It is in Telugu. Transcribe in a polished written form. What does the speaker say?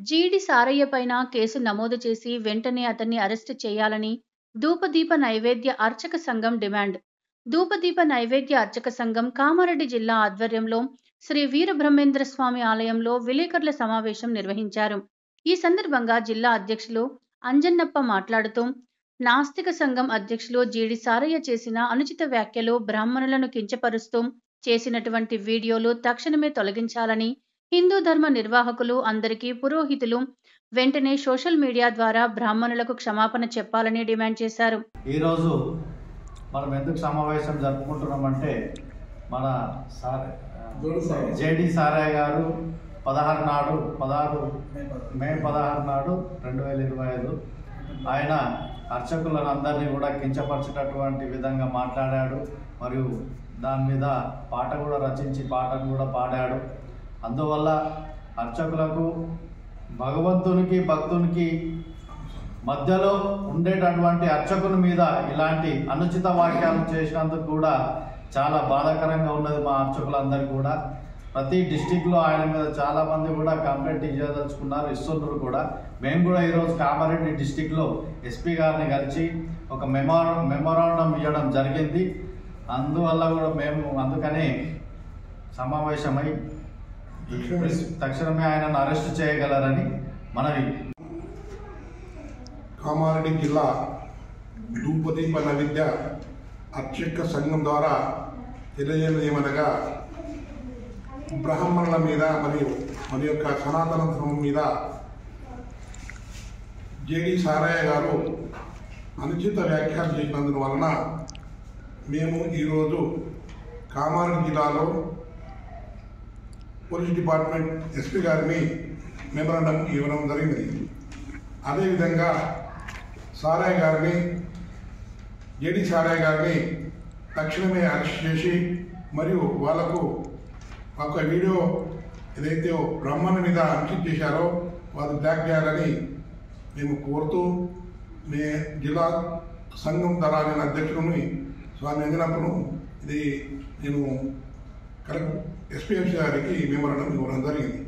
జీడి సారయ్య పైన కేసు నమోదు చేసి వెంటనే అతన్ని అరెస్టు చేయాలని ధూపదీప నైవేద్య అర్చక సంఘం డిమాండ్. ధూపదీప నైవేద్య అర్చక సంఘం కామారెడ్డి జిల్లా ఆధ్వర్యంలో శ్రీ వీరబ్రహ్మేంద్ర స్వామి ఆలయంలో విలేకరుల సమావేశం నిర్వహించారు. ఈ సందర్భంగా జిల్లా అధ్యక్షులు అంజన్నప్ప మాట్లాడుతూ, నాస్తిక సంఘం అధ్యక్షులు జీడి సారయ్య చేసిన అనుచిత వ్యాఖ్యలు బ్రాహ్మణులను కించపరుస్తూ చేసినటువంటి వీడియోలు తక్షణమే తొలగించాలని, హిందూ ధర్మ నిర్వాహకులు అందరికీ పురోహితులు వెంటనే సోషల్ మీడియా ద్వారా బ్రాహ్మణులకు క్షమాపణ చెప్పాలని డిమాండ్ చేశారు. ఈరోజు మనం ఎందుకు సమావేశం జరుపుకుంటున్నామంటే, మన జేడి సారయ్య గారు 16 మే 16 నాడు 2025 ఆయన అర్చకులను అందరినీ కూడా కించపరిచేటటువంటి విధంగా మాట్లాడాడు. మరియు దాని మీద పాట కూడా రచించి పాటను కూడా పాడాడు. అందువల్ల అర్చకులకు భగవంతునికి భక్తునికి మధ్యలో ఉండేటటువంటి అర్చకుని మీద ఇలాంటి అనుచిత వాక్యాలు చేసినందుకు కూడా చాలా బాధాకరంగా ఉన్నది. మా అర్చకులందరికీ కూడా ప్రతి డిస్టిక్లో ఆయన మీద చాలామంది కూడా కంప్లైంట్ ఇవ్వదలుచుకున్నారు, ఇస్తున్నారు కూడా. మేము కూడా ఈరోజు కామారెడ్డి డిస్టిక్లో ఎస్పీ గారిని కలిసి ఒక మెమోరాండం ఇవ్వడం జరిగింది. అందువల్ల కూడా మేము అందుకని సమావేశమై తక్షణమే ఆయనను అరెస్ట్ చేయగలరని మనవి. కామారెడ్డి జిల్లా ధూపదీప నైవేద్య అర్చక సంఘం ద్వారా తెలియజేయడం ఏమనగా, బ్రాహ్మణుల మీద మరియు మన యొక్క సనాతన ధర్మం మీద జేడి సారయ్య గారు అనుచిత వ్యాఖ్యలు చేసినందున వలన మేము ఈరోజు కామారెడ్డి జిల్లాలో పోలీస్ డిపార్ట్మెంట్ ఎస్పీ గారిని మెమరాండం ఇవ్వడం జరిగింది. అదేవిధంగా సారయ్య గారిని, జేడి సారయ్య గారిని తక్షణమే అరెస్ట్ చేసి మరియు వాళ్లకు ఒక వీడియో ఏదైతే బ్రాహ్మణ మీద అంకితం చేశారో వాళ్ళు బ్లాక్ చేయాలని మేము కోరుతూ, మే జిల్లా సంఘం ద్వారా నేను అధ్యక్షుడిని స్వామి అంజనప్పను ఇది నేను కలెక్టర్ ఎస్పీఎంసీ గారికి మెమోరాండం ఇవ్వడం జరిగింది.